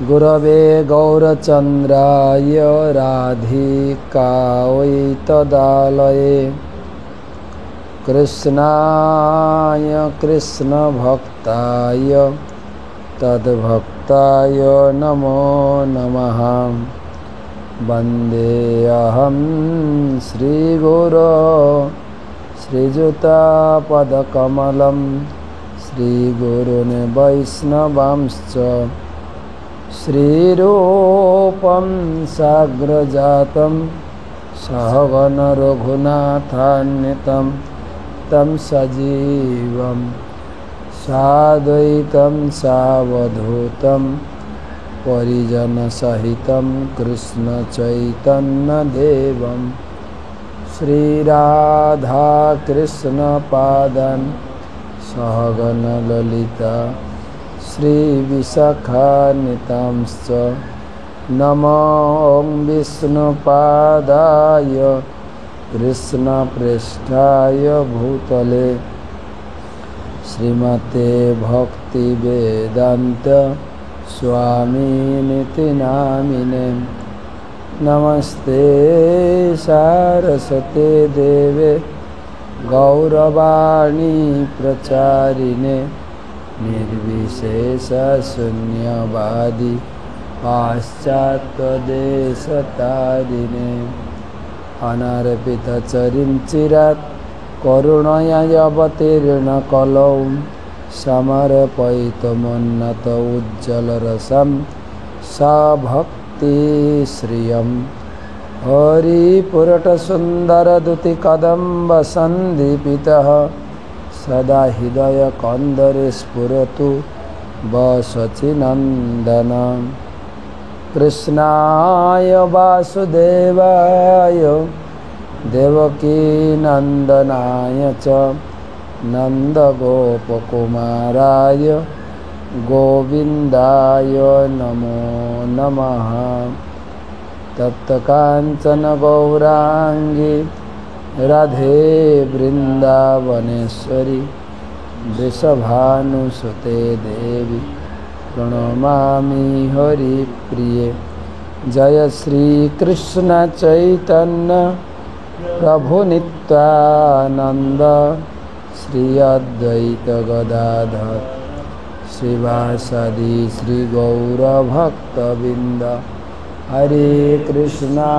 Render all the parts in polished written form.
गुरवे गौरचन्द्राय राधिकायै तदालये कृष्णाय कृष्णभक्ताय तद्भक्ताय नमो नमः। वन्देऽहं श्रीगुरो श्रीयुतापदकमलं श्रीगुरून् वैष्णवांश्च श्रीरूपं साग्रजातं सहगण रघुनाथान्वितं तं सजीवं साद्वैतं सावधूतं परिजनसहितं कृष्णचैतन्यदेवं श्रीराधाकृष्णपादान् सहगण ललिता श्रीविशाखान्वितांश्च नमो विष्णुपादाय कृष्णप्रेष्ठाय भूतले श्रीमते भक्तिवेदान्त स्वामिनिति नामिने। नमस्ते सारस्वते देवे गौरवाणी प्रचारिणे निर्विशेषशून्यवादी पाश्चात्यदेशतारिणे। अनार्पितचरिं चिरात् करुणया अवतीर्णकलौ समर्पयितुमुन्नत उज्ज्वलरसं सभक्तिश्रियं हरिपुरटसुन्दरदुतिकदम्बसन्दीपितः सदा हृदयकन्दरे स्फुरतु वसचिनन्दन। कृष्णाय वासुदेवाय देवकीनन्दनाय च नन्दगोपकुमाराय गोविन्दाय नमो नमः। तप्तकाञ्चन गौराङ्गी राधे वृन्दावनेश्वरी वृषभानुसुते देवी प्रणमामि हरिप्रिये। जय श्री कृष्ण चैतन्य प्रभु नित्यानंद श्री अद्वैत गदाधर श्रीवासादि श्री गौर भक्तबिंद। हरे कृष्णा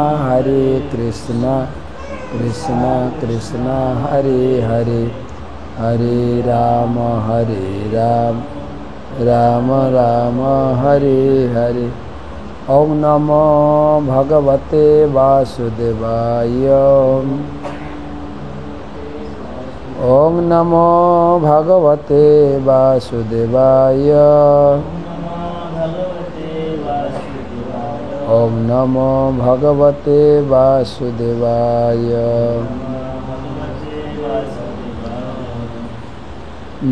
कृष्णा कृष्णा हरे हरे, हरे राम राम राम हरे हरे। ओम नमो भगवते वासुदेवाय। ओम नमो भगवते वासुदेवाय। ओम नमो भगवते वासुदेवाय।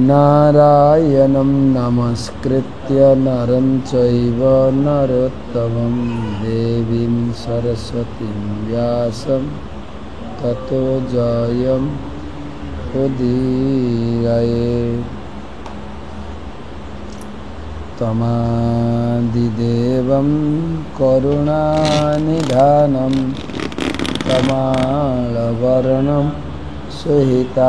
नारायणं नमस्कृत्य नरं चैव नरोत्तमं देवीं सरस्वतीं व्यासं ततो जयं उदीरयेत्। तमादिदेवं करुणानिधानं तमालवर्णं सुहितावतारम्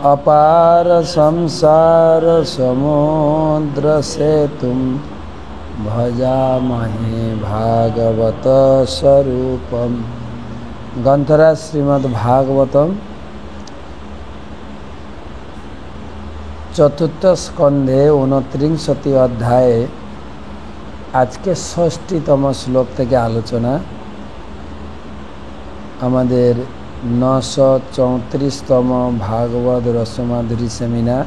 अपार संसार समुद्रसेतुं भजामहे भागवत स्वरूपम्। ग्रंथराज श्रीमद्भागवतम चतुर्थ स्कंधे 29 अध्याय आज के 60तम श्लोक থেকে আলোচনা। আমাদের 934তম ভাগবত রসমাধুরী সেমিনার।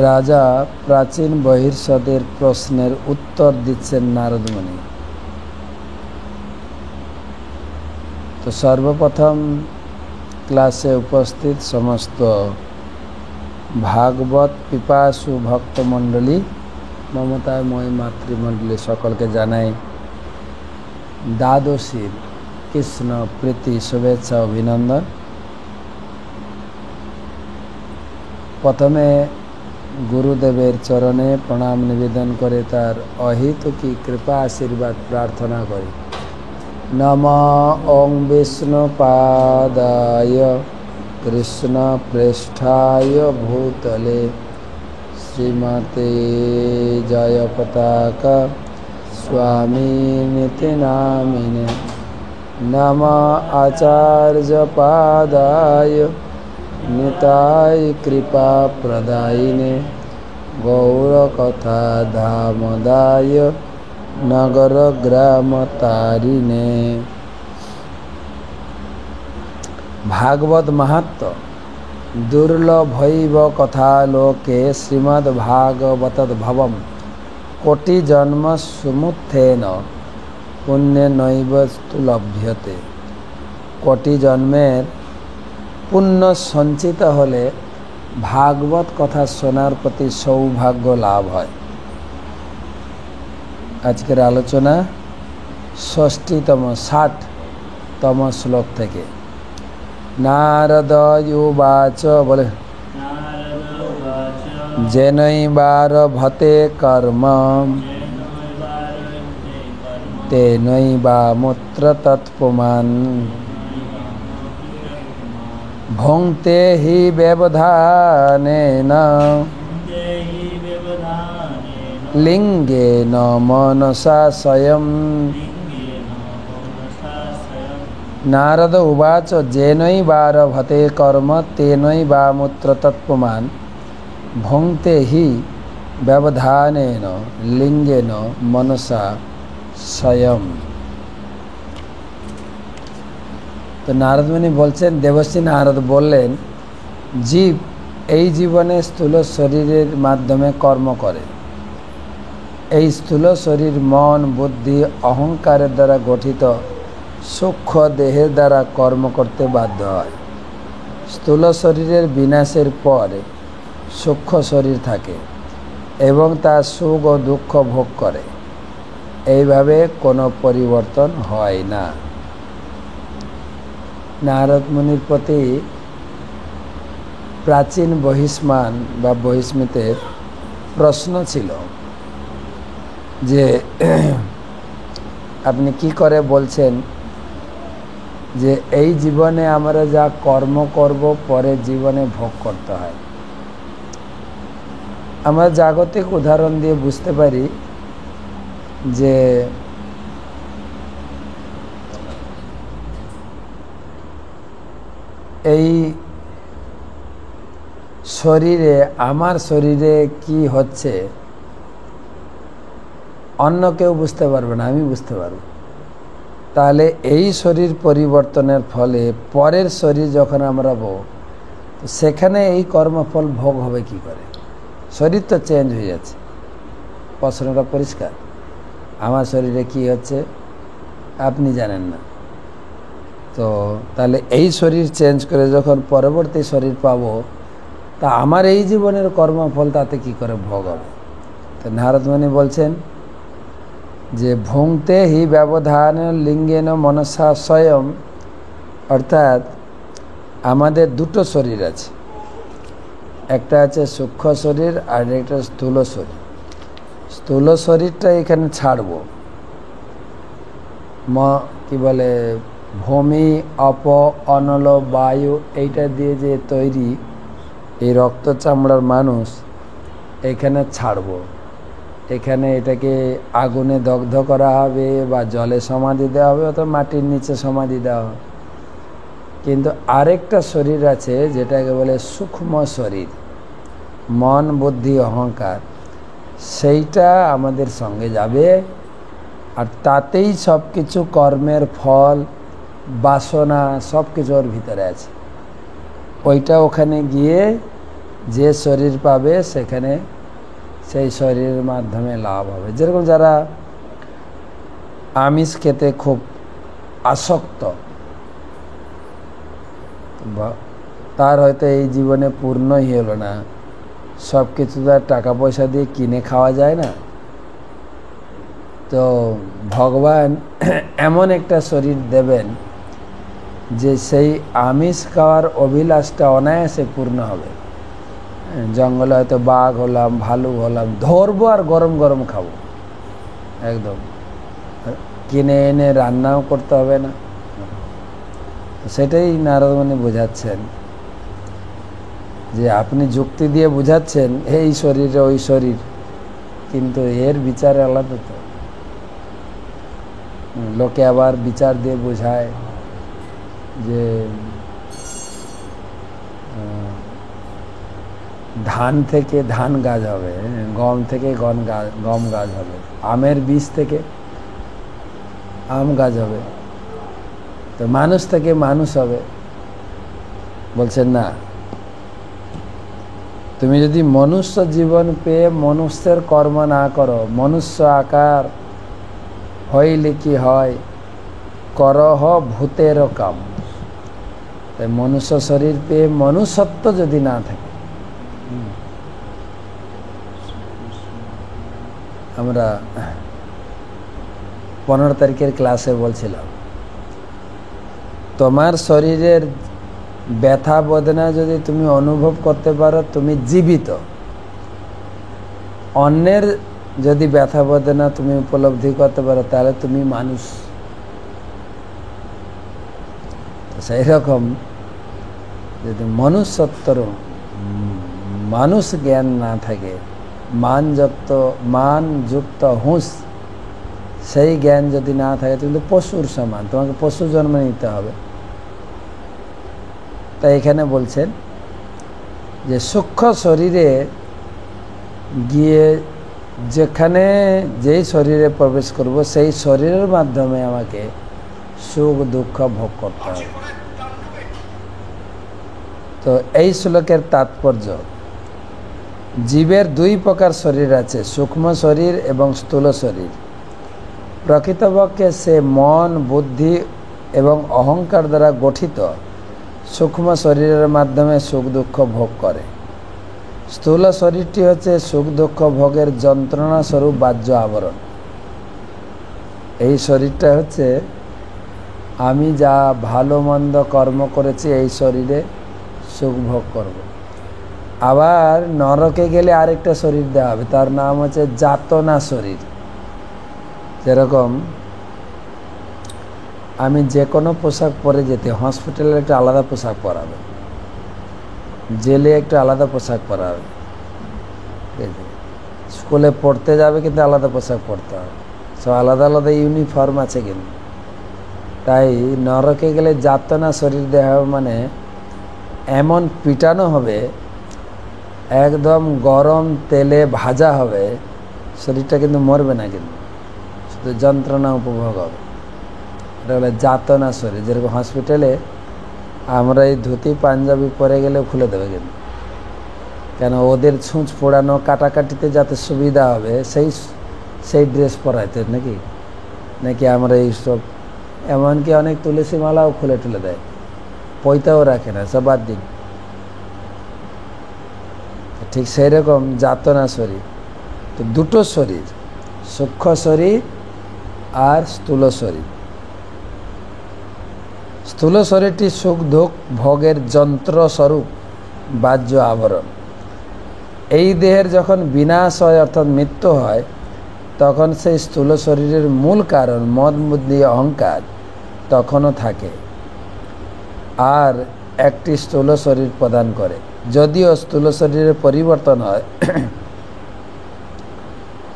রাজা প্রাচীন বহির্ষদের প্রশ্নের উত্তর দিচ্ছেন নারদমুনি। তো সর্বপ্রথম ক্লাসে উপস্থিত সমস্ত ভাগবত পিপাসু ভক্তমণ্ডলী, মমতাময় মাতৃমণ্ডলী সকলকে জানাই দ্বাদশীর কৃষ্ণ প্রীতি শুভেচ্ছা অভিনন্দন। প্রথমে গুরুদেবের চরণে প্রণাম নিবেদন করে তার অহেতুকী কৃপা আশীর্বাদ প্রার্থনা করি। নমঃ ওং বিষ্ণুপাদায় কৃষ্ণপ্রেষ্ঠায় ভূতলে শ্রীমতে জয়পতাকা স্বামিনিতি নামিনে। নমঃ আচার্যপাদায় নিতাই কৃপা প্রদায়িনে গৌরকথা ধামদায় নগর গ্রাম তারিণে। ভাগবত মাহাত্ম্য দুর্লভৈব কথা লোকে শ্রীমদ্ ভাগবতদ্ভবম কোটি জন্ম সমুত্থেন পুণ্যেনৈবস্তু লভ্যতে। কোটি জন্মের পুণ্য সঞ্চিত হলে ভাগবত কথা শোনার প্রতি সৌভাগ্য লাভ হয়। আজকের আলোচনা 60তম শ্লোক থেকে। নারদ উবাচ বলে যেনৈবারভতে কর্ম তেনৈবামুত্র তৎপুমাन् ভুঙ্ক্তে হি ব্যবধানেন লিঙ্গেন মনসা স্বয়ং। নারদ উবাচ যেনৈবারভতে কর্ম তেনৈবামুত্র তৎপুমাन् ভুঙ্ক্তে হি ব্যবধানেন লিঙ্গেন মনসা স্বয়ং। তো নারদ মুনি বলছেন, দেবশ্রী নারদ বললেন, জীব এই জীবনে স্থূল শরীরের মাধ্যমে কর্ম করে। এই স্থূল শরীর মন বুদ্ধি অহংকারের দ্বারা গঠিত সূক্ষ্ম দেহের দ্বারা কর্ম করতে বাধ্য হয়। স্থূল শরীরের বিনাশের পরে সূক্ষ্ম শরীর থাকে এবং তা সুখ ও দুঃখ ভোগ করে। এইভাবে কোনো পরিবর্তন হয় না। নারদ মুনির প্রতি প্রাচীন বহিষ্মান বা বহিষ্মিতের প্রশ্ন ছিল যে আপনি কি করে বলছেন যে এই জীবনে আমরা যা কর্ম করব পরে জীবনে ভোগ করতে হয়। আমরা জাগতিক উদাহরণ দিয়ে বুঝতে পারি যে এই শরীরে, আমার শরীরে কি হচ্ছে অন্য কেউ বুঝতে পারবে না, আমি বুঝতে পারব। তাহলে এই শরীর পরিবর্তনের ফলে পরের শরীর যখন আমরা পাবো, সেখানে এই কর্মফল ভোগ হবে কি করে? শরীর তো চেঞ্জ হয়ে যাচ্ছে। প্রশ্নটা পরিষ্কার। আমার শরীরে কি হচ্ছে আপনি জানেন না। তো তাহলে এই শরীর চেঞ্জ করে যখন পরবর্তী শরীর পাবো, তা আমার এই জীবনের কর্মফল তাতে কি করে ভোগ হবে? তো নারদ মুনি বলছেন যে ভুঙ্ক্তে হি ব্যবধান লিঙ্গেন মনসা স্বয়ং, অর্থাৎ আমাদের দুটো শরীর আছে। একটা আছে সূক্ষ্ম শরীর আর একটা স্থূল শরীর। স্থূল শরীরটা এখানে ছাড়বো, কি বলে ভূমি অপ অনল বায়ু এইটা দিয়ে যে তৈরি এই রক্ত চামড়ার মানুষ, এখানে ছাড়বো। এখানে এটাকে আগুনে দগ্ধ করা হবে বা জলে সমাধি দেওয়া হবে অথবা মাটির নিচে সমাধি দেওয়া হবে। কিন্তু আরেকটা শরীর আছে যেটাকে বলে সূক্ষ্ম শরীর, মন বুদ্ধি অহংকার, সেইটা আমাদের সঙ্গে যাবে। আর তাতেই সব কিছু কর্মের ফল বাসনা সব কিছু ওর ভিতরে আছে। ওইটা ওখানে গিয়ে যে শরীর পাবে সেখানে সেই শরীরের মাধ্যমে লাভ হবে। যেরকম যারা আমিষ খেতে খুব আসক্ত, তার হয়তো এই জীবনে পূর্ণই হলো না, সব কিছু তার টাকা পয়সা দিয়ে কিনে খাওয়া যায় না। তো ভগবান এমন একটা শরীর দেবেন যে সেই আমিষ খাওয়ার অভিলাষটা অনায়াসে পূর্ণ হবে। জঙ্গলে হয়তো বাঘ হলাম, ভালুক হলাম, ধরবো আর গরম গরম খাবো একদম, কিনে এনে রান্নাও করতে হবে না। সেটাই নারদ মুনি বোঝাচ্ছেন, যে আপনি যুক্তি দিয়ে বোঝাচ্ছেন এই শরীরে ওই শরীর, কিন্তু এর বিচার আলাদা। তো লোকে আবার বিচার দিয়ে বোঝায় যে ধান থেকে ধান গাছ হবে, গম থেকে গম গাছ হবে, আমের বীজ থেকে আম গাছ হবে, তো মানুষ থেকে মানুষ হবে। বলছেন না, তুমি যদি মনুষ্য জীবন পেয়ে মনুষ্যের কর্ম না করো, মনুষ্য আকার হইলে কি হয়, করহ ভূতের কাম। তাই মনুষ্য শরীর পেয়ে মনুষ্যত্ব যদি না থাকে, আমরা 15 তারিখের ক্লাসে বলছিলাম, তোমার শরীরের ব্যথা বেদনা যদি তুমি অনুভব করতে পারো, তুমি জীবিত। অন্যের যদি ব্যথা বেদনা তুমি উপলব্ধি করতে পারো, তাহলে তুমি মানুষ। সেই রকম যদি মনুষ্যত্বর মানুষ জ্ঞান না থাকে, মানযুক্ত হুঁশ সেই জ্ঞান যদি না থাকে, তুমি তো পশুর সমান, তোমাকে পশু জন্ম নিতে হবে। তাই এখানে বলছেন যে সূক্ষ্ম শরীরে গিয়ে যেখানে যেই শরীরে প্রবেশ করব, সেই শরীরের মাধ্যমে আমাকে সুখ দুঃখ ভোগ করতে হবে। তো এই শ্লোকের তাৎপর্য, জীবের 2 প্রকার শরীর আছে, সূক্ষ্ম শরীর এবং স্থূল শরীর। প্রকৃতপক্ষে সে মন, বুদ্ধি এবং অহংকার দ্বারা গঠিত সূক্ষ্ম শরীরের মাধ্যমে সুখ দুঃখ ভোগ করে। স্থূল শরীরটি হচ্ছে সুখ দুঃখ ভোগের যন্ত্রণা স্বরূপ বাহ্য আবরণ। এই শরীরটা হচ্ছে আমি যা ভালো মন্দ কর্ম করেছি, এই শরীরে সুখ ভোগ করব। আবার নরকে গেলে আরেকটা শরীর দেওয়া হবে, তার নাম হচ্ছে যাতনা শরীর। যেরকম আমি যে কোনো পোশাক পরে যেতে, হসপিটালে একটা আলাদা পোশাক পরাবে, জেলে একটা আলাদা পোশাক পরাবে, স্কুলে পড়তে যাবে কিন্তু আলাদা পোশাক পরতে হবে, সব আলাদা আলাদা ইউনিফর্ম আছে কিন্তু। তাই নরকে গেলে যাতনা শরীর দেওয়া হবে, মানে এমন পিটানো হবে, একদম গরম তেলে ভাজা হবে, শরীরটা কিন্তু মরবে না, কিন্তু শুধু যন্ত্রণা উপভোগ হবে। এটা হলো যাতনা শরীর। যেরকম হসপিটালে আমরা এই ধুতি পাঞ্জাবি পরে গেলে খুলে দেবে, কিন্তু কেন ওদের ছুঁচ পোড়ানো কাটাকাটিতে যাতে সুবিধা হবে সেই ড্রেস পরাইতে নাকি আমরা এইসব, এমনকি অনেক তুলসী মালাও খুলে টুলে দেয়, পয়তাও রাখে না, সব বাদ দিন। ঠিক সেই রকম যাতনা শরীর। তো দুটো শরীর, সূক্ষ্ম শরীর আর স্থূল শরীর। স্থূল শরীরটি সুখ দুঃখ ভোগের যন্ত্র স্বরূপ বাহ্য আবরণ। এই দেহের যখন বিনাশ হয়, অর্থাৎ মৃত্যু হয়, তখন সেই স্থূল শরীরের মূল কারণ মদ বুদ্ধি অহংকার তখনও থাকে, আর একটি স্থূল শরীর প্রদান করে। যদিও স্থূল শরীরের পরিবর্তন হয়,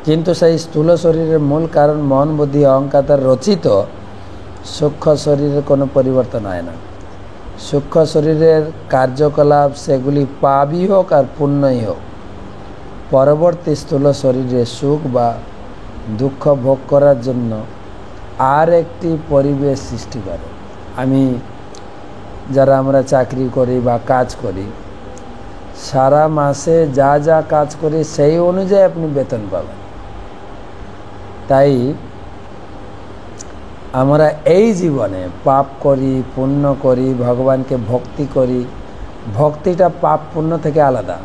কিন্তু সেই স্থূল শরীরের মূল কারণ মন বুদ্ধি অহংকার দ্বারা রচিত সূক্ষ্ম শরীরের কোনো পরিবর্তন হয় না। সূক্ষ্ম শরীরের কার্যকলাপ সেগুলি পাপই হোক আর পুণ্যই হোক, পরবর্তী স্থূল শরীরে সুখ বা দুঃখ ভোগ করার জন্য আর একটি পরিবেশ সৃষ্টি করে। যারা আমরা চাকরি করি বা কাজ করি, সারা মাসে যা যা কাজ করি সেই অনুযায়ী আপনি বেতন পাবেন। তাই আমরা এই জীবনে পাপ করি, পুণ্য করি, ভগবানকে ভক্তি করি। ভক্তিটা পাপ পুণ্য থেকে আলাদা,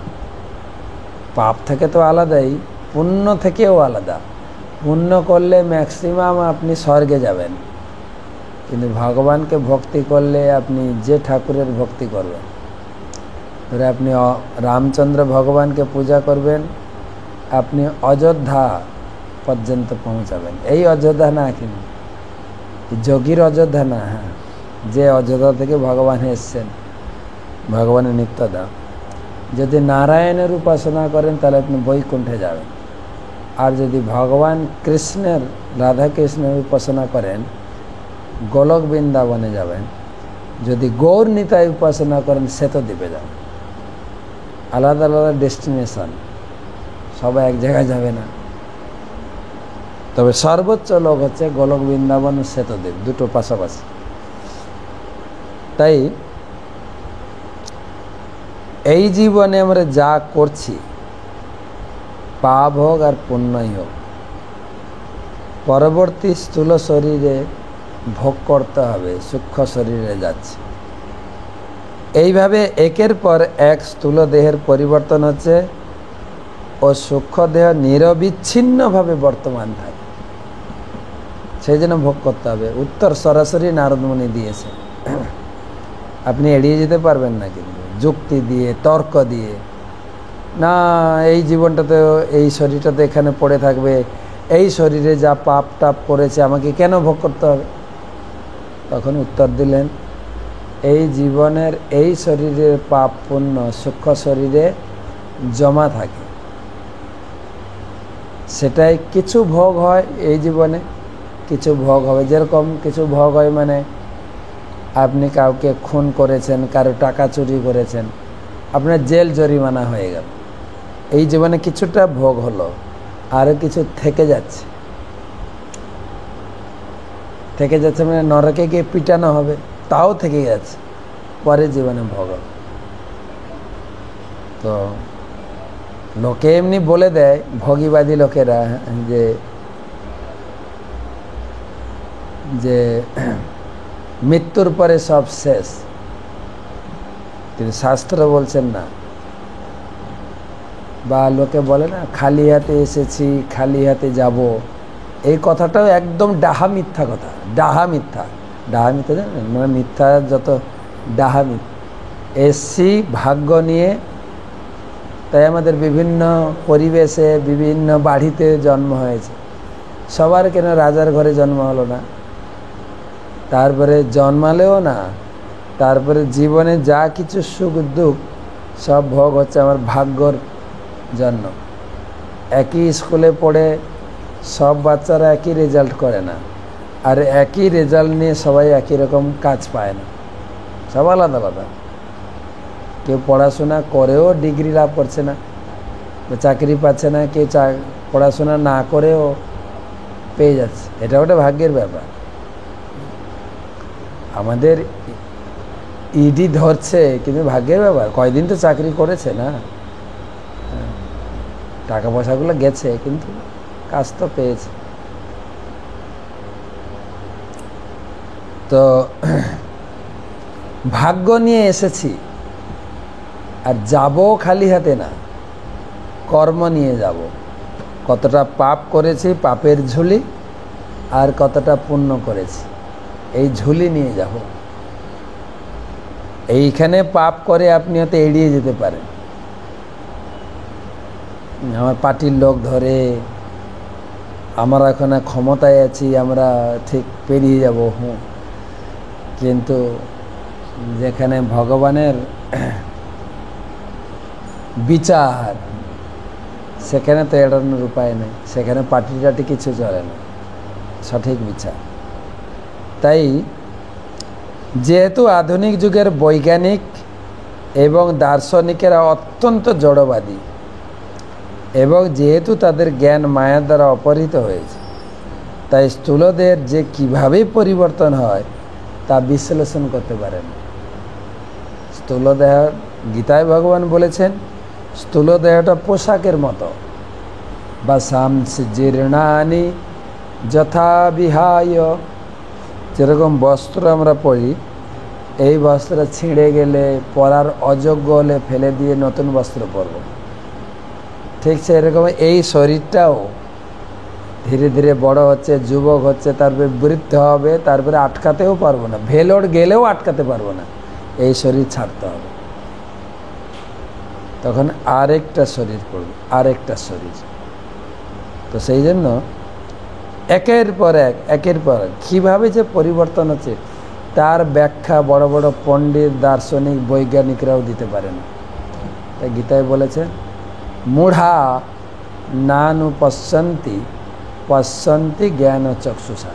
পাপ থেকে তো আলাদাই, পুণ্য থেকেও আলাদা। পুণ্য করলে ম্যাক্সিমাম আপনি স্বর্গে যাবেন, কিন্তু ভগবানকে ভক্তি করলে আপনি যে ঠাকুরের ভক্তি করবেন ধরে আপনি রামচন্দ্র ভগবানকে পূজা করবেন, আপনি অযোধ্যা পর্যন্ত পৌঁছাবেন। এই অযোধ্যা না, কিন্তু যোগীর অযোধ্যা না, হ্যাঁ, যে অযোধ্যা থেকে ভগবান এসছেন, ভগবানের নিত্যধাম। যদি নারায়ণের উপাসনা করেন তাহলে আপনি বৈকুণ্ঠে যাবেন। আর যদি ভগবান কৃষ্ণের, রাধা কৃষ্ণের উপাসনা করেন, গোলক বৃন্দাবনে যাবেন। যদি গৌর নিতাই উপাসনা করেন, শ্বেতদ্বীপে যাবেন। আলাদা আলাদা ডেস্টিনেশন, সবাই এক জায়গায় যাবে না। তবে সর্বোচ্চ লোক হচ্ছে গোলক বৃন্দাবন ও শ্বেতদ্বীপ, দুটো পাশাপাশি। তাই এই জীবনে আমরা যা করছি, পাপ হোক আর পুণ্যই হোক, পরবর্তী স্থূল শরীরে ভোগ করতে হবে, সূক্ষ্ম শরীরে যাচ্ছে। এইভাবে একের পর এক স্থূল দেহের পরিবর্তন হচ্ছে ও সূক্ষ্ম দেহ নিরবিচ্ছিন্নভাবে বর্তমান থাকে। সেই জন্য ভোগ করতে হবে। উত্তর সরাসরি নারদমুনি দিয়েছে, আপনি এড়িয়ে যেতে পারবেন না। কিন্তু যুক্তি দিয়ে, তর্ক দিয়ে, না এই জীবনটাতে, এই শরীরটাতে এখানে পড়ে থাকবে, এই শরীরে যা পাপ টাপ করেছে আমাকে কেন ভোগ করতে হবে? তখন উত্তর দিলেন, এই জীবনের এই শরীরের পাপ পুণ্য সূক্ষ্ম শরীরে জমা থাকে, সেটাই কিছু ভোগ হয় এই জীবনে, কিছু ভোগ হবে। যেরকম কিছু ভোগ হয় মানে আপনি কাউকে খুন করেছেন, কারো টাকা চুরি করেছেন, আপনার জেল জরিমানা হয়ে গেল, এই জীবনে কিছুটা ভোগ হলো। আরও কিছু থেকে যাচ্ছে, থেকে যাচ্ছে মানে নরকে গিয়ে পিটানো হবে, তাও থেকে যাচ্ছে, পরের জীবনে ভোগ হবে। তো লোকে এমনি বলে দেয়, ভোগীবাদী লোকেরা, যে মৃত্যুর পরে সব শেষ, কিন্তু শাস্ত্র বলছেন না। বা লোকে বলে না, খালি হাতে এসেছি খালি হাতে যাব, এই কথাটাও একদম ডাহা মিথ্যা কথা। ডাহা মিথ্যা, ডাহা মিথ্যা জানেন, মানে মিথ্যা যত ডাহা মিথ্যা। এসছি ভাগ্য নিয়ে, তাই আমাদের বিভিন্ন পরিবেশে, বিভিন্ন বাড়িতে জন্ম হয়েছে। সবার কেন রাজার ঘরে জন্ম হলো না? তারপরে জন্মালেও না, তারপরে জীবনে যা কিছু সুখ দুঃখ সব ভোগ হচ্ছে আমার ভাগ্যর জন্য। একই স্কুলে পড়ে সব বাচ্চারা একই রেজাল্ট করে না, আর একই রেজাল্ট নিয়ে সবাই একই রকম কাজ পায় না, সব আলাদা আলাদা। কেউ পড়াশোনা করেও ডিগ্রি লাভ করছে না, চাকরি পাচ্ছে না, কেউ পড়াশোনা না করেও পেয়ে যাচ্ছে। এটা ওটা ভাগ্যের ব্যাপার। আমাদের ইডি ধরছে, কিন্তু ভাগ্যের ব্যাপার। কয়দিন তো চাকরি করেছে না, টাকা পয়সাগুলো গেছে, কিন্তু কাজ তো পেয়েছে। তো ভাগ্য নিয়ে এসেছি, আর যাব খালি হাতে না, কর্ম নিয়ে যাব। কতটা পাপ করেছি, পাপের ঝুলি, আর কতটা পুণ্য করেছি, এই ঝুলি নিয়ে যাব। এইখানে পাপ করে আপনি হয়তো এড়িয়ে যেতে পারেন, আমার পার্টির লোক ধরে, আমরা এখানে ক্ষমতায় আছি, আমরা ঠিক পেরিয়ে যাব। কিন্তু যেখানে ভগবানের বিচার, সেখানে তো এড়ানোর উপায় নেই, সেখানে পার্টি টাটি কিছু চলে না, সঠিক বিচার। তাই যেহেতু আধুনিক যুগের বৈজ্ঞানিক এবং দার্শনিকেরা অত্যন্ত জড়বাদী, এবং যেহেতু তাদের জ্ঞান মায়ার দ্বারা অপহৃত হয়েছে, তাই স্থূলদেহের যে কীভাবে পরিবর্তন হয় তা বিশ্লেষণ করতে পারেন। স্থূলদেহ, গীতায় ভগবান বলেছেন, স্থূলদেহটা পোশাকের মতো, বা শামসি জীর্ণানি যথা বিহায়। যেরকম বস্ত্র আমরা পরি, এই বস্ত্র ছিঁড়ে গেলে, পরার অযোগ্য হলে ফেলে দিয়ে নতুন বস্ত্র পরব, ঠিক সেরকম এই শরীরটাও ধীরে ধীরে বড় হচ্ছে, যুবক হচ্ছে, তারপরে বৃদ্ধ হবে, তারপরে আটকাতেও পারবো না, ভেলোর গেলেও আটকাতে পারবো না, এই শরীর ছাড়তে হবে। তখন আরেকটা শরীর পড়বে, আরেকটা শরীর। তো সেই জন্য একের পর এক কীভাবে যে পরিবর্তন হচ্ছে তার ব্যাখ্যা বড় বড় পণ্ডিত, দার্শনিক, বৈজ্ঞানিকরাও দিতে পারে না। তাই গীতায় বলেছে, মূঢ়া নানু পশ্যন্তি জ্ঞান চক্ষুষা।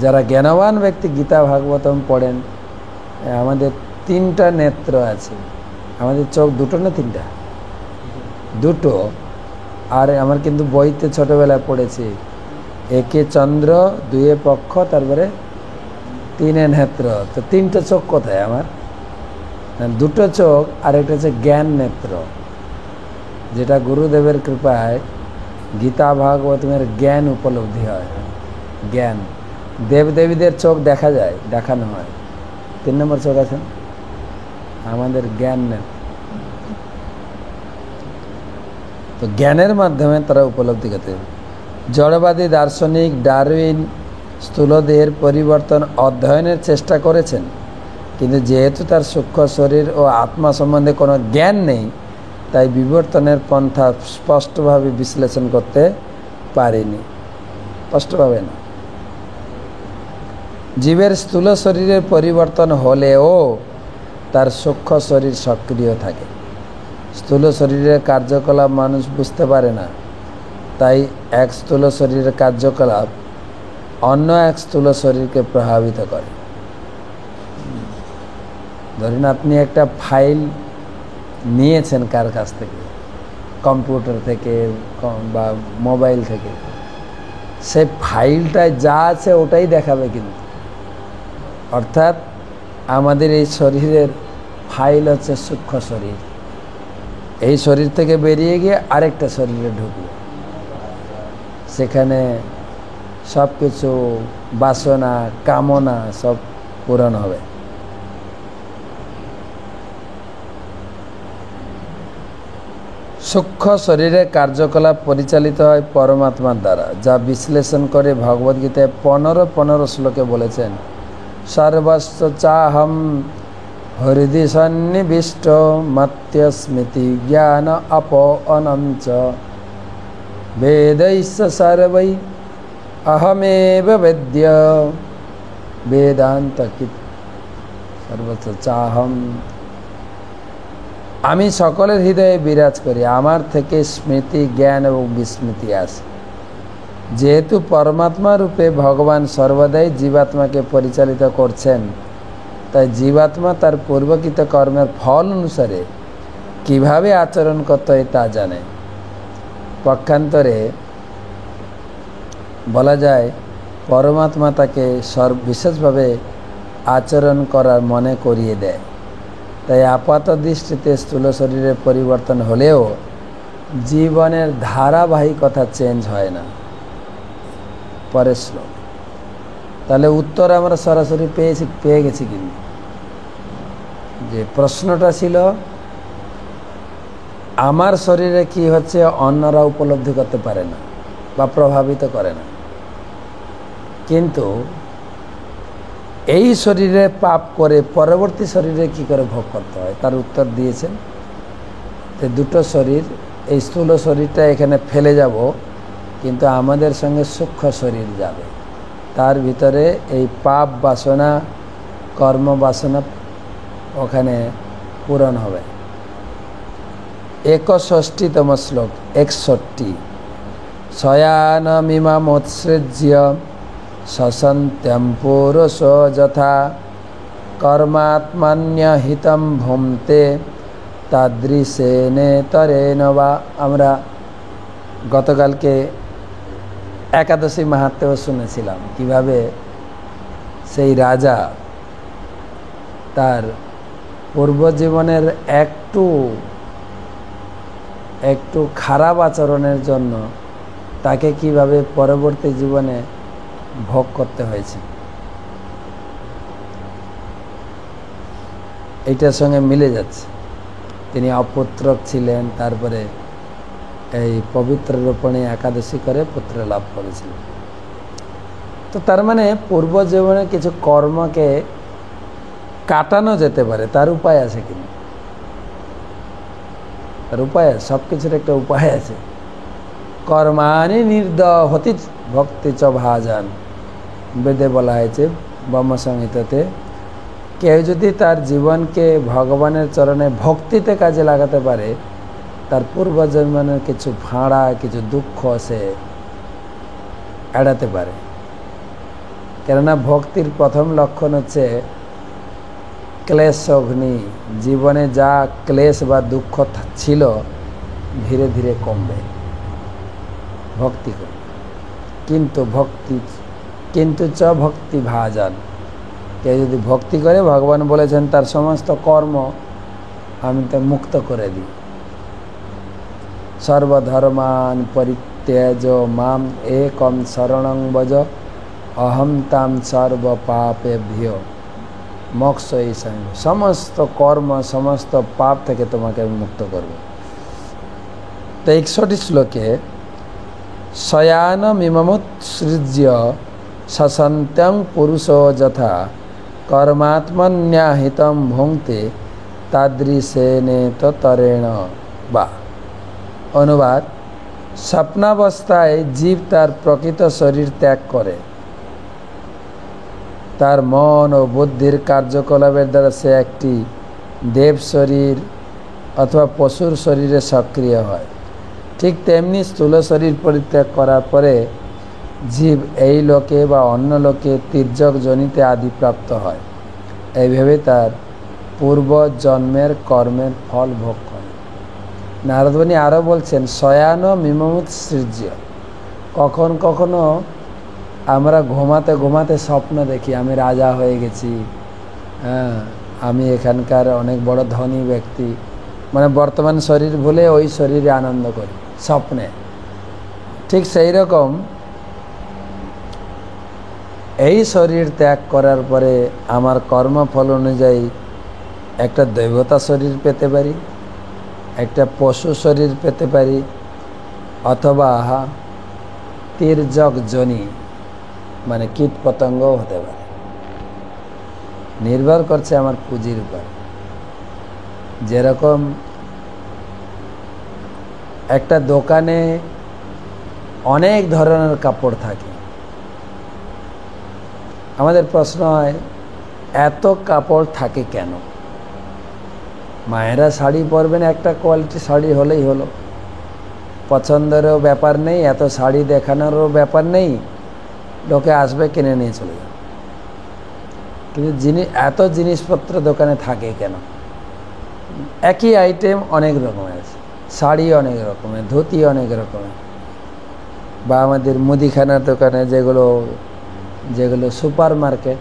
যারা জ্ঞানবান ব্যক্তি গীতা ভাগবতম পড়েন, আমাদের 3টা নেত্র আছে, আমাদের চোখ 2টো না 3টা? 2টো। আর আমার কিন্তু বইতে ছোটবেলায় পড়েছি, 1 চন্দ্র, 2 পক্ষ, তারপরে 3 নেত্র। তো 3টে চোখ কোথায় আমার? 2টো চোখ, আর একটা হচ্ছে জ্ঞান নেত্র, যেটা গুরুদেবের কৃপায় গীতা ভাগবতের জ্ঞান উপলব্ধি হয়। জ্ঞান, দেবদেবীদের চোখ দেখা যায়, দেখানো হয়। 3 নম্বর চোখ আছেন আমাদের জ্ঞান নেত্র। তো জ্ঞানের মাধ্যমে তারা উপলব্ধি করতে। জড়বাদী দার্শনিক ডারউইন স্থূলদেহের পরিবর্তন অধ্যয়নের চেষ্টা করেছেন, কিন্তু যেহেতু তার সূক্ষ্ম শরীর ও আত্মা সম্বন্ধে কোনো জ্ঞান নেই, তাই বিবর্তনের পন্থা স্পষ্টভাবে বিশ্লেষণ করতে পারেনি। স্পষ্টভাবে না। জীবের স্থূল শরীরের পরিবর্তন হলেও তার সূক্ষ্ম শরীর সক্রিয় থাকে। স্থূল শরীরের কার্যকলাপ মানুষ বুঝতে পারে না, তাই এক স্থূল শরীরের কার্যকলাপ অন্য এক স্থূল শরীরকে প্রভাবিত করে। ধরুন আপনি একটা ফাইল নিয়েছেন কার কাছ থেকে, কম্পিউটার থেকে বা মোবাইল থেকে, সেই ফাইলটায় যা আছে ওটাই দেখাবে। কিন্তু অর্থাৎ আমাদের এই শরীরের ফাইল হচ্ছে সূক্ষ্ম শরীর, এই শরীর থেকে বেরিয়ে গিয়ে আরেকটা শরীরে ঢুকবে, সেখানে সব কিছু বাসনা কামনা সব পূরণ হবে। সূক্ষ্ম শরীরের কার্যকলাপ পরিচালিত হয় পরমাত্মার দ্বারা, যা বিশ্লেষণ করে ভগবদ্গীতায় 15 শ্লোকে বলেছেন, সর্বস্ব চাহম হৃদি সন্নিবিষ্ট মত্য স্মৃতি জ্ঞান অপনঞ্চ বেदैश्च सर्वै अहमेव वेद्य वेदांत সর্বস্ব চাহম। আমি সকলের হৃদয়ে বিরাজ করি, আমার থেকে স্মৃতি জ্ঞান এবং বিস্মৃতি আসে। যেহেতু পরমাত্মা রূপে ভগবান সর্বদাই জীবাত্মাকে পরিচালিত করছেন, তাই জীবাত্মা তার পূর্বকৃত কর্মের ফল অনুসারে কিভাবে আচরণ করতে হয় তা জানে। পক্ষান্তরে বলা যায় পরমাত্মা তাকে বিশেষভাবে আচরণ করার মনে করিয়ে দেয়। তাই আপাত দৃষ্টিতে স্থূল শরীরের পরিবর্তন হলেও জীবনের ধারাবাহিকতা চেঞ্জ হয় না। পরের শ্লোক। তাহলে উত্তর আমরা সরাসরি পেয়ে গেছি। কিন্তু যে প্রশ্নটা ছিল আমার শরীরে কি হচ্ছে অন্যরা উপলব্ধি করতে পারে না বা প্রভাবিত করে না, কিন্তু এই শরীরে পাপ করে পরবর্তী শরীরে কি করে ভোগ করতে হয় তার উত্তর দিয়েছেন। দুটো শরীর, এই স্থূল শরীরটা এখানে ফেলে যাব, কিন্তু আমাদের সঙ্গে সূক্ষ্ম শরীর যাবে, তার ভিতরে এই পাপ বাসনা কর্ম বাসনা ওখানে পূরণ হবে। 61তম শ্লোক 61। শয়ানমিমামোৎসৃজ্য শশন্ত্যং পুরুষ যথা কর্মাত্মন্যহিতং ভুঙ্ক্তে তাদৃশেনেতরেণ বা। আমরা গতকালকে একাদশী মাহাত্ম্য শুনেছিলাম কিভাবে সেই রাজা তার পূর্বজীবনের একটু খারাপ আচরণের জন্য তাকে কিভাবে পরবর্তী জীবনে ভোগ করতে হয়েছে। এইটার সঙ্গে মিলে যাচ্ছে। তিনি অপুত্রক ছিলেন, তারপরে এই পবিত্র রূপণী একাদশী করে পুত্র লাভ করেছিলেন। তো তার মানে পূর্ব জীবনে কিছু কর্মকে কাটানো যেতে পারে, তার উপায় আছে কিন্তু। তার উপায় আছে, সব কিছুর একটা উপায় আছে। কর্মাণি নির্দহতি ভক্তি চ ভাজান, বেদে বলা হয়েছে ব্রহ্মসংহিতাতে। কেউ যদি তার জীবনকে ভগবানের চরণে ভক্তিতে কাজে লাগাতে পারে, তার পূর্বজন্মের কিছু ভাঁড়া, কিছু দুঃখ সে এড়াতে পারে। কেননা ভক্তির প্রথম লক্ষণ হচ্ছে ক্লেশ অগ্নি। জীবনে যা ক্লেশ বা দুঃখ ছিল ধীরে ধীরে কমবে ভক্তি করে। কিন্তু চ ভক্তি ভাজান, কেউ যদি ভক্তি করে, ভগবান বলেছেন তার সমস্ত কর্ম আমি তা মুক্ত করে দিই। সর্বধর্মান পরিত্যাজ মাম একম শরণং ভজ অহম তাম সর্ব পাপেভ্যো মোক্ষয়িষ্যামি। সমস্ত কর্ম, সমস্ত পাপ থেকে তোমাকে আমি মুক্ত করব। তো 61 শ্লোকে শয়ানমিমুৎসৃজ্য সসন্ত্যং পুরুষো যথা কর্মাত্মন্যাহিতং ভুঙ্ক্তে তাদৃশেনেতরেণ বা। অনুবাদ: স্বপ্নাবস্থায় জীব তার প্রকৃত শরীর ত্যাগ করে, তার মন ও বুদ্ধির কার্যকলাপের দ্বারা সে একটি দেব শরীর অথবা পশুর শরীরে সক্রিয় হয়। ঠিক তেমনি স্থূল শরীর পরিত্যাগ করার পরে জীব এই লোকে বা অন্য লোকে তির্যক যোনিতে আদিপ্রাপ্ত হয়। এইভাবে তার পূর্ব জন্মের কর্মের ফল ভোগ করে। নারদমুনি আরও বলছেন, শয়ান মিমুৎসৃজ্য। কখনো আমরা ঘুমাতে ঘুমাতে স্বপ্ন দেখি আমি রাজা হয়ে গেছি, হ্যাঁ, আমি এখানকার অনেক বড় ধনী ব্যক্তি, মানে বর্তমান শরীর ভুলে ওই শরীরে আনন্দ করি স্বপ্নে। ঠিক সেই রকম এই শরীর ত্যাগ করার পরে আমার কর্মফল অনুযায়ী একটা দৈবতা শরীর পেতে পারি, একটা পশু শরীর পেতে পারি, অথবা তির্যক যোনি মানে কীট পতঙ্গও হতে পারে। নির্ভর করছে আমার পুঁজির উপর। যেরকম একটা দোকানে অনেক ধরনের কাপড় থাকে, আমাদের প্রশ্ন হয় এত কাপড় থাকে কেন? মায়েরা শাড়ি পরবেন, একটা কোয়ালিটি শাড়ি হলেই হলো, পছন্দেরও ব্যাপার নেই, এত শাড়ি দেখানোরও ব্যাপার নেই, লোকে আসবে কিনে নিয়ে চলে যাবে। কিন্তু এত জিনিসপত্র দোকানে থাকে কেন? একই আইটেম অনেক রকমের আছে, শাড়ি অনেক রকমের, ধুতি অনেক রকমের, বা আমাদের মুদিখানার দোকানে যেগুলো সুপার মার্কেট,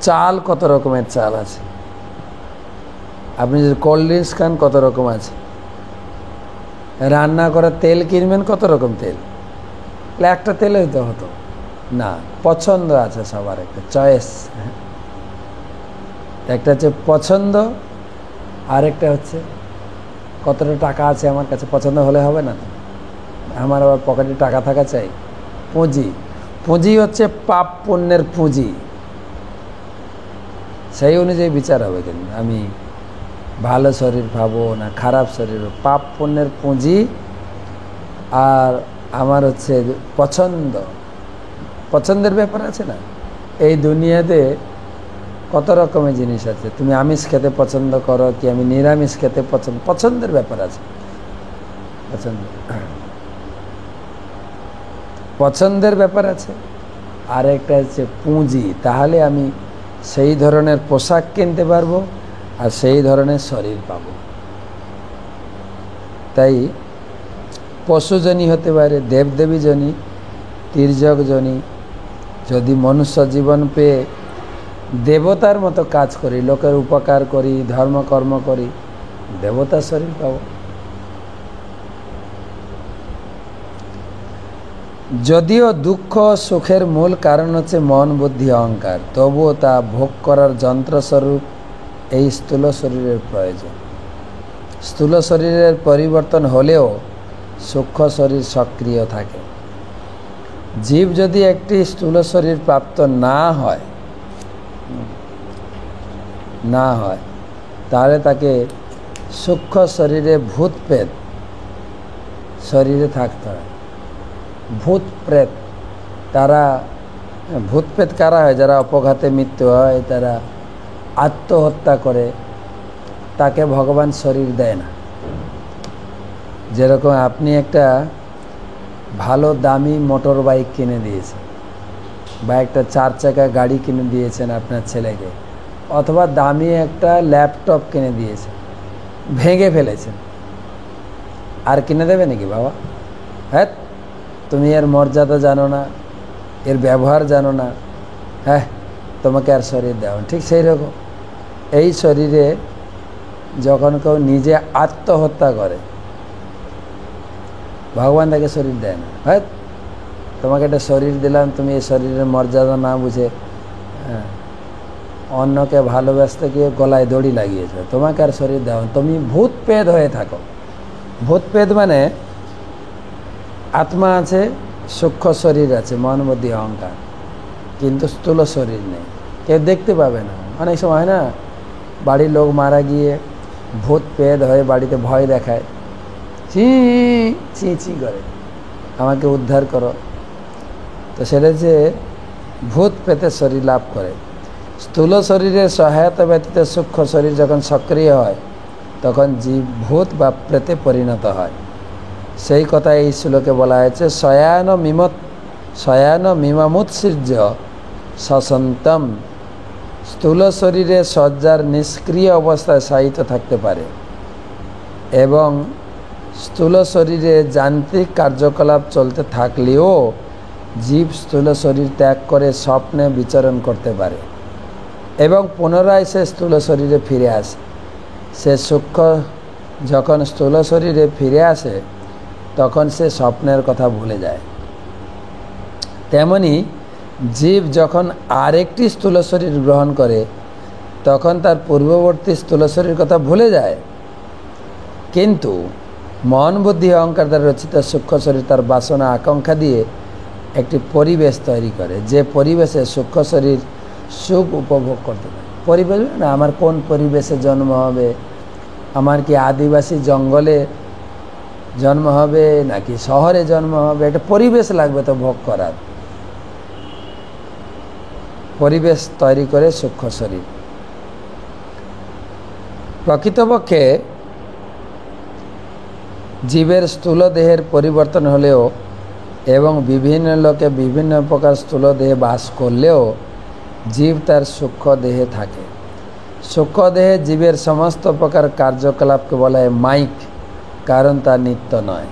চাল কত রকমের চাল আছে। আপনি যদি কোল্ড ড্রিঙ্কস খান কত রকম আছে, রান্না করার তেল কিনবেন কত রকম তেল, একটা তেলই তো হতো না। পছন্দ আছে সবার, একটা চয়েস। একটা হচ্ছে পছন্দ, আরেকটা হচ্ছে কতটা টাকা আছে আমার কাছে, পছন্দ হলে হবে না, আমার আবার পকেটে টাকা থাকা চাই। পুঁজি হচ্ছে পাপ পুণ্যের পুঁজি, সেই অনুযায়ী বিচার হবে। কিন্তু আমি ভালো শরীর পাবো না খারাপ শরীর, পাপ পুণ্যের পুঁজি। আর আমার হচ্ছে পছন্দের ব্যাপার আছে না। এই দুনিয়াতে কত রকমের জিনিস আছে, তুমি আমিষ খেতে পছন্দ করো কি আমি নিরামিষ খেতে পছন্দের ব্যাপার আছে। পছন্দের ব্যাপার আছে। আর একটা হচ্ছে পুঁজি, তাহলে আমি সেই ধরনের পোশাক কিনতে পারবো আর সেই ধরনের শরীর পাব। তাই পশুজনী হতে পারে, দেবদেবী জনী, তির্যক জনী। যদি মনুষ্য জীবন পেয়ে দেবতার মতো কাজ করি, লোকের উপকার করি, ধর্মকর্ম করি, দেবতার শরীর পাব। যদিও দুঃখ সুখের মূল কারণ হচ্ছে মন, বুদ্ধি, অহংকার, তবুও তা ভোগ করার যন্ত্রস্বরূপ এই স্থূল শরীরের প্রয়োজন। স্থূল শরীরের পরিবর্তন হলেও সূক্ষ্ম শরীর সক্রিয় থাকে। জীব যদি একটি স্থূল শরীর প্রাপ্ত না হয় তাহলে তাকে সূক্ষ্ম শরীরে ভূত প্রেত শরীরে থাকতে হয়। ভূত প্রেত তারা, ভূত প্রেত কারা হয়? যারা অপঘাতে মৃত্যু হয়, তারা আত্মহত্যা করে, তাকে ভগবান শরীর দেয় না। যেরকম আপনি একটা ভালো দামি মোটর বাইক কিনে দিয়েছেন, বা একটা 4 চাকা গাড়ি কিনে দিয়েছেন আপনার ছেলেকে, অথবা দামি একটা ল্যাপটপ কিনে দিয়েছেন, ভেঙে ফেলেছেন, আর কিনে দেবে নাকি বাবা? হ্যাঁ, তুমি এর মর্যাদা জানো না, এর ব্যবহার জানো না, হ্যাঁ তোমাকে আর শরীর দেওয়া। ঠিক সেই রকম এই শরীরে যখন কেউ নিজে আত্মহত্যা করে, ভগবান তাকে শরীর দেয় না। হ্যাঁ, তোমাকে একটা শরীর দিলাম, তুমি এই শরীরের মর্যাদা না বুঝে অন্যকে ভালোবাসতে গিয়ে গলায় দড়ি লাগিয়েছে, তোমাকে আর শরীর দেওয়া। তুমি ভূত প্রেত হয়ে থাকো। ভূত প্রেত মানে আত্মা আছে, সূক্ষ্ম শরীর আছে, মন বুদ্ধি অহংকার, কিন্তু স্থূল শরীর নেই, কেউ দেখতে পাবে না। অনেক সময় হয় না, বাড়ির লোক মারা গিয়ে ভূত প্রেত হয়ে বাড়িতে ভয় দেখায়, চি চি চি করে, আমাকে উদ্ধার করো। তো সেটা যে ভূত প্রেতের শরীর লাভ করে। স্থূল শরীরের সহায়তা ব্যতীত সূক্ষ্ম শরীর যখন সক্রিয় হয়, তখন জীব ভূত বা প্রেতে পরিণত হয়। সেই কথা এই শ্লোকে বলা হয়েছে, শয়ান মিমামুৎসৃজ্য সসন্তম। স্থূল শরীরে শয্যার নিষ্ক্রিয় অবস্থায় শায়িত থাকতে পারে এবং স্থূল শরীরে যান্ত্রিক কার্যকলাপ চলতে থাকলেও জীব স্থূল শরীর ত্যাগ করে স্বপ্নে বিচরণ করতে পারে এবং পুনরায় সে স্থূল শরীরে ফিরে আসে। সে সূক্ষ্ম যখন স্থূল শরীরে ফিরে আসে, তখন সে স্বপ্নের কথা ভুলে যায়। তেমনি জীব যখন আরেকটি স্থূল শরীর গ্রহণ করে, তখন তার পূর্ববর্তী স্থূল শরীর কথা ভুলে যায়। কিন্তু মন বুদ্ধি অহংকার দ্বারা রচিত সূক্ষ্ম শরীর তার বাসনা আকাঙ্ক্ষা দিয়ে একটি পরিবেশ তৈরি করে, যে পরিবেশে সূক্ষ্ম শরীর সুখ উপভোগ করতে পারে। পরিবেশ না, আমার কোন পরিবেশে জন্ম হবে, আমার কি আদিবাসী জঙ্গলে জন্ম হবে নাকি শহরে জন্ম হবে, একটা পরিবেশ লাগবে তো ভোগ করার। পরিবেশ তৈরি করে সূক্ষ্ম শরীর। প্রকৃতপক্ষে জীবের স্থূল দেহের পরিবর্তন হলেও এবং বিভিন্ন লোকে বিভিন্ন প্রকার স্থূল দেহে বাস করলেও জীব তার সূক্ষ্ম দেহে থাকে। সূক্ষ্ম দেহে জীবের সমস্ত প্রকার কার্যকলাপকে বলা হয় মাইক, কারণ তা নিত্য নয়।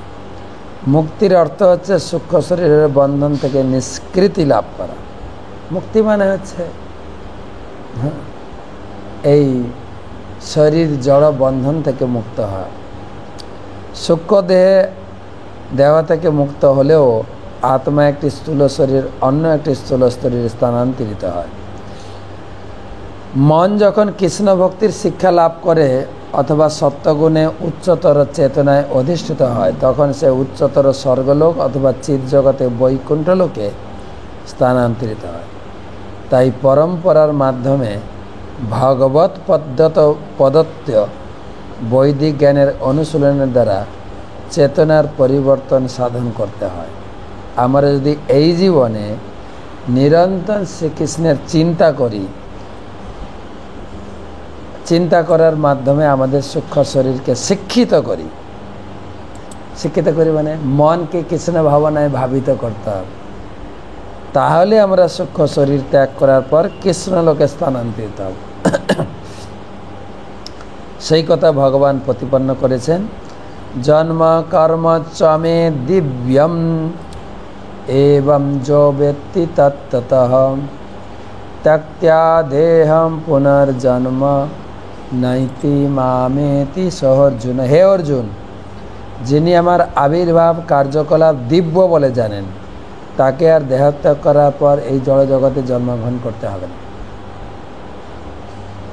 মুক্তির অর্থ হচ্ছে সূক্ষ্ম শরীরের বন্ধন থেকে নিষ্কৃতি লাভ করা। মুক্তি মানে হচ্ছে এই শরীর জড় বন্ধন থেকে মুক্ত হয়। সূক্ষ্ম দেহে দেহ থেকে মুক্ত হলেও আত্মা একটি স্থূল শরীর অন্য একটি স্থূল শরীরে স্থানান্তরিত হয়। মন যখন কৃষ্ণ ভক্তির শিক্ষা লাভ করে অথবা সত্যগুণে উচ্চতর চেতনায় অধিষ্ঠিত হয়, তখন সে উচ্চতর স্বর্গলোক অথবা চিৎ জগতে বৈকুণ্ঠ লোকে স্থানান্তরিত হয়। তাই পরম্পরার মাধ্যমে ভগবত প্রদত্ত বৈদিক জ্ঞানের অনুশীলনের দ্বারা চেতনার পরিবর্তন সাধন করতে হয়। আমরা যদি এই জীবনে নিরন্তর শ্রীকৃষ্ণের চিন্তা করি, চিন্তা করার মাধ্যমে আমাদের সূক্ষ্ম শরীরকে শিক্ষিত করি মানে মনকে কৃষ্ণ ভাবনায় ভাবিত করতে হবে, তাহলে আমরা সূক্ষ্ম শরীর ত্যাগ করার পর কৃষ্ণলোকে স্থানান্তরিত হব। সেই কথা ভগবান প্রতিপন্ন করেছেন, জন্ম কর্ম চমে দিব্যম এবং যো ব্যক্তি তত্ত্বতঃ ত্যক্ত্বা দেহম পুনর্জন্ম নৈতি মামেতি সহ অর্জুন। হে অর্জুন, যিনি আমার আবির্ভাব কার্যকলাপ দিব্য বলে জানেন, তাকে আর দেহত্যাগ করার পর এই জড় জগতে জন্মগ্রহণ করতে হবে না।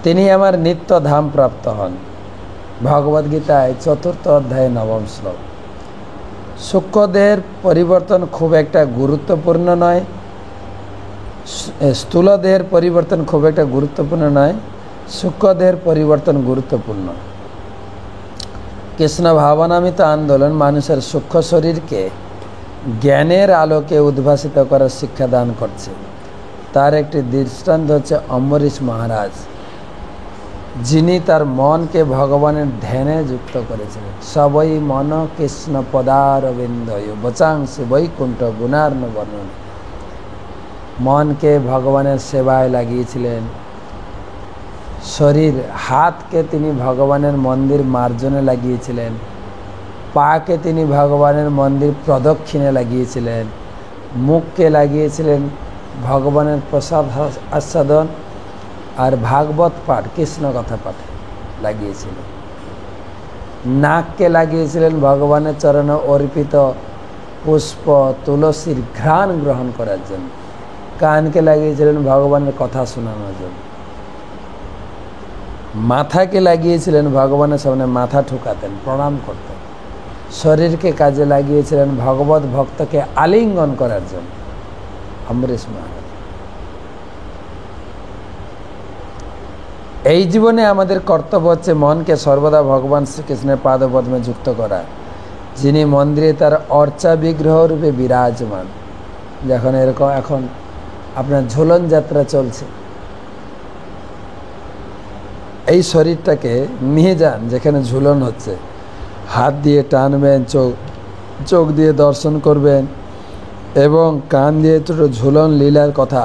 তিনি আমার নিত্য ধাম প্রাপ্ত হন। ভগবদ্গীতায় 4th অধ্যায়ে 9ম শ্লোক। সূক্ষ্মদেহের পরিবর্তন খুব একটা গুরুত্বপূর্ণ নয়, স্থূল দেহের পরিবর্তন খুব একটা গুরুত্বপূর্ণ নয়, সূক্ষ্মদেহের পরিবর্তন গুরুত্বপূর্ণ। কৃষ্ণ ভাবনামিত আন্দোলন মানুষের সূক্ষ্ম শরীরকে জ্ঞানের আলোকে উদ্ভাসিত করার শিক্ষা দান করছে। তার একটি দৃষ্টান্ত হচ্ছে অম্বরীশ মহারাজ, যিনি তার মনকে ভগবানের ধ্যানে যুক্ত করেছিলেন। সবই মন কৃষ্ণ পদারবিন্দয় বচাংসি বৈকুণ্ঠ গুণার্ণ বর্ণন। মনকে ভগবানের সেবায় লাগিয়েছিলেন, শরীর হাতকে তিনি ভগবানের মন্দির মার্জনে লাগিয়েছিলেন, পাকে তিনি ভগবানের মন্দির প্রদক্ষিণে লাগিয়েছিলেন, মুখকে লাগিয়েছিলেন ভগবানের প্রসাদ আস্বাদন আর ভাগবত পাঠ কৃষ্ণ কথা পাঠে লাগিয়েছিলেন। নাককে লাগিয়েছিলেন ভগবানের চরণে অর্পিত পুষ্প তুলসীর ঘ্রাণ গ্রহণ করার জন্য। কানকে লাগিয়েছিলেন ভগবানের কথা শোনানোর জন্য। মাথাকে লাগিয়েছিলেন ভগবানের সামনে মাথা ঠুকাতেন, প্রণাম করতেন। শরীরকে কাজে লাগিয়েছিলেন ভগবত ভক্তকে আলিঙ্গন করার জন্য। অম্বরীশ মহারাজ। এই জীবনে আমাদের কর্তব্য হচ্ছে মনকে সর্বদা ভগবান শ্রীকৃষ্ণের পাদপদ্মে যুক্ত করা, যিনি মন্দিরে তার অর্চা বিগ্রহ রূপে বিরাজমান। যখন এরকম এখন আপনার ঝুলন যাত্রা চলছে, এই শরীরটাকে নিয়ে যান যেখানে ঝুলন হচ্ছে, হাত দিয়ে টানবেন, চোখ দিয়ে দর্শন করবেন এবং কান দিয়ে ছোটো ঝুলন লীলার কথা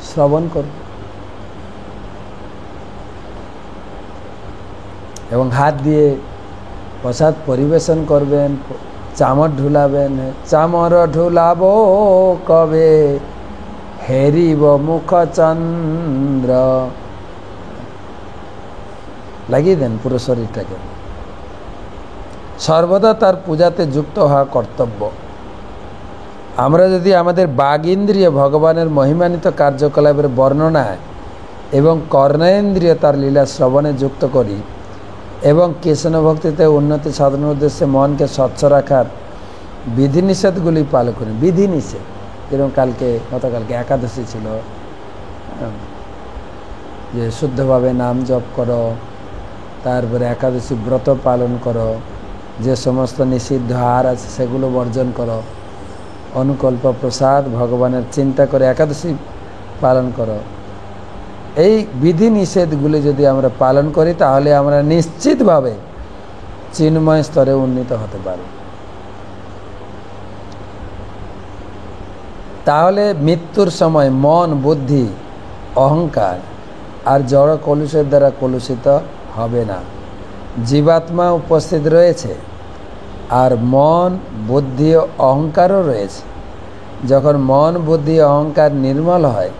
শ্রবণ করবেন এবং হাত দিয়ে প্রসাদ পরিবেশন করবেন, চামর ঢুলাবেন। চামর ঢুলাব কবে হেরিব মুখ চন্দ্র, লাগিয়ে দেন পুরো শরীরটাকে। সর্বদা তার পূজাতে যুক্ত হওয়া কর্তব্য। আমরা যদি আমাদের বাগ ইন্দ্রিয় ভগবানের মহিমান্বিত কার্যকলাপের বর্ণনায় এবং কর্ণেন্দ্রিয় তার লীলা শ্রবণে যুক্ত করি এবং কৃষ্ণ ভক্তিতে উন্নতি সাধনের উদ্দেশ্যে মনকে স্বচ্ছ রাখার বিধিনিষেধগুলি পালন করি। বিধিনিষেধ যেরকম গতকালকে একাদশী ছিল, যে শুদ্ধভাবে নাম জপ করো, তারপরে একাদশী ব্রত পালন করো, যে সমস্ত নিষিদ্ধ আহার আছে সেগুলো বর্জন করো, অনুকল্প প্রসাদ ভগবানের চিন্তা করে একাদশী পালন করো। এই বিধি নিষেধগুলি যদি আমরা পালন করি তাহলে আমরা নিশ্চিতভাবে চিন্ময় স্তরে উন্নীত হতে পারি। তাহলে মৃত্যুর সময় মন, বুদ্ধি, অহংকার আর জড় কলুষের দ্বারা কলুষিত হবে না। জীবাত্মা উপস্থিত রয়েছে আর মন, বুদ্ধি ও অহংকারও রয়েছে। যখন মন, বুদ্ধি, অহংকার নির্মল হয়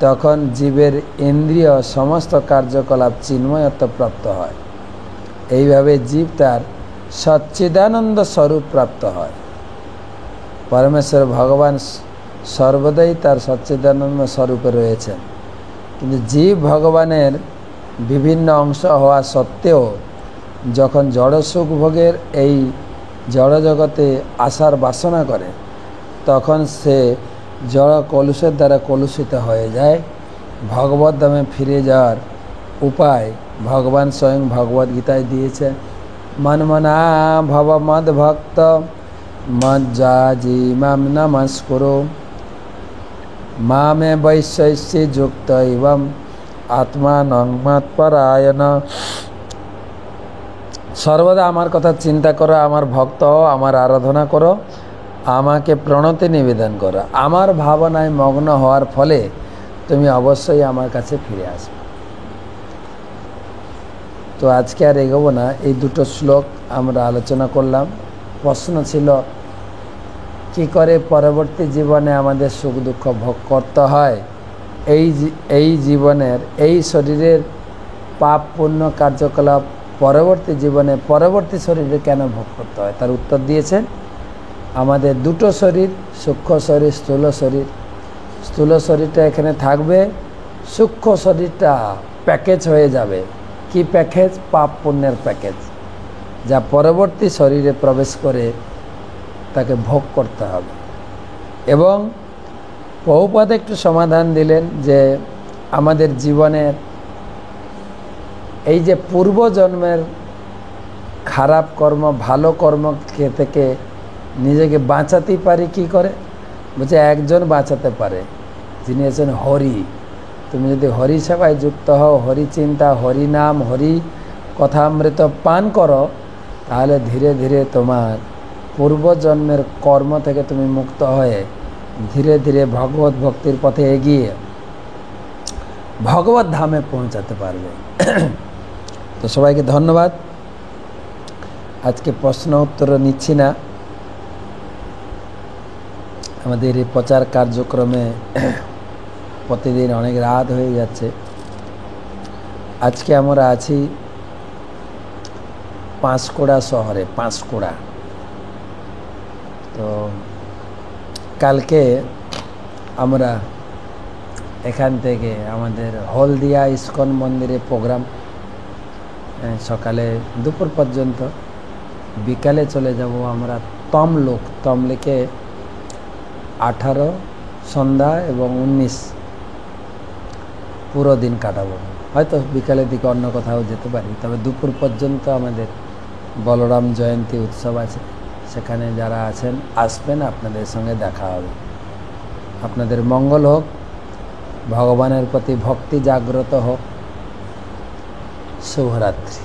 তখন জীবের ইন্দ্রিয় সমস্ত কার্যকলাপ চিন্ময়ত্ব প্রাপ্ত হয়। এইভাবে জীব তার সচ্চিদানন্দ স্বরূপ প্রাপ্ত হয়। পরমেশ্বর ভগবান সর্বদাই তার সচ্চিদানন্দ স্বরূপে রয়েছেন, কিন্তু জীব ভগবানের বিভিন্ন অংশ হওয়া সত্ত্বেও যখন জড় সুখ ভোগের এই জড় জগতে আসার বাসনা করে তখন সে জড় কলুষের দ্বারা কলুষিত হয়ে যায়। ভগবত ধামে ফিরে যাওয়ার উপায় ভগবান স্বয়ং ভগবদ গীতায় দিয়েছে। মনমনা ভব মদ ভক্ত মজ্জাজি মাম নমস্কুরু মামে বৈশ্যস্যে যুক্ত এবং আত্মানং মৎপরায়ণ। সর্বদা আমার কথা চিন্তা করো, আমার ভক্ত হও, আমার আরাধনা করো, আমাকে প্রণতি নিবেদন করো। আমার ভাবনায় মগ্ন হওয়ার ফলে তুমি অবশ্যই আমার কাছে ফিরে আসবে। তো আজকে আর এগোবো না, এই দুটো শ্লোক আমরা আলোচনা করলাম। প্রশ্ন ছিল কি করে পরবর্তী জীবনে আমাদের সুখ দুঃখ ভোগ করতে হয়, এই জীবনের এই শরীরের পাপ পুণ্য কার্যকলাপ পরবর্তী জীবনে পরবর্তী শরীরে কেন ভোগ করতে হয়, তার উত্তর দিয়েছেন। আমাদের দুটো শরীর, সূক্ষ্ম শরীর, স্থূল শরীর। স্থূল শরীরটা এখানে থাকবে, সূক্ষ্ম শরীরটা প্যাকেজ হয়ে যাবে। কি প্যাকেজ? পাপ পুণ্যের প্যাকেজ, যা পরবর্তী শরীরে প্রবেশ করে তাকে ভোগ করতে হবে। এবং বহুপদ একটু সমাধান দিলেন যে আমাদের জীবনের এই যে পূর্বজন্মের খারাপ কর্ম ভালো কর্ম থেকে নিজেকে বাঁচাতে পারি কি করে? বলছে একজন বাঁচাতে পারে, যিনি আছেন হরি। তুমি যদি হরি সেবায় যুক্ত হও, হরি চিন্তা, হরি নাম, হরি কথামৃত পান করো, তাহলে ধীরে ধীরে তোমার পূর্বজন্মের কর্ম থেকে তুমি মুক্ত হয়ে ধীরে ধীরে ভগবত ভক্তির পথে এগিয়ে ভগবত ধামে পৌঁছাতে পারবে। তো সবাইকে ধন্যবাদ। আজকে প্রশ্ন উত্তর নিচ্ছি না, আমাদের এই প্রচার কার্যক্রমে প্রতিদিন অনেক রাত হয়ে যাচ্ছে। আজকে আমরা আছি পাঁশকুড়া শহরে, পাঁশকুড়া। তো কালকে আমরা এখান থেকে আমাদের হলদিয়া ইস্কন মন্দিরে প্রোগ্রাম, সকালে দুপুর পর্যন্ত, বিকালে চলে যাব আমরা তমলুকে 18 সন্ধ্যা এবং 19 পুরো দিন কাটাবো। হয়তো বিকালের দিকে অন্য কোথাও যেতে পারি, তবে দুপুর পর্যন্ত আমাদের বলরাম জয়ন্তী উৎসব আছে। সেখানে যারা আছেন আসবেন, আপনাদের সঙ্গে দেখা হবে। আপনাদের মঙ্গল হোক, ভগবানের প্রতি ভক্তি জাগ্রত হোক। শুভরাত্রি।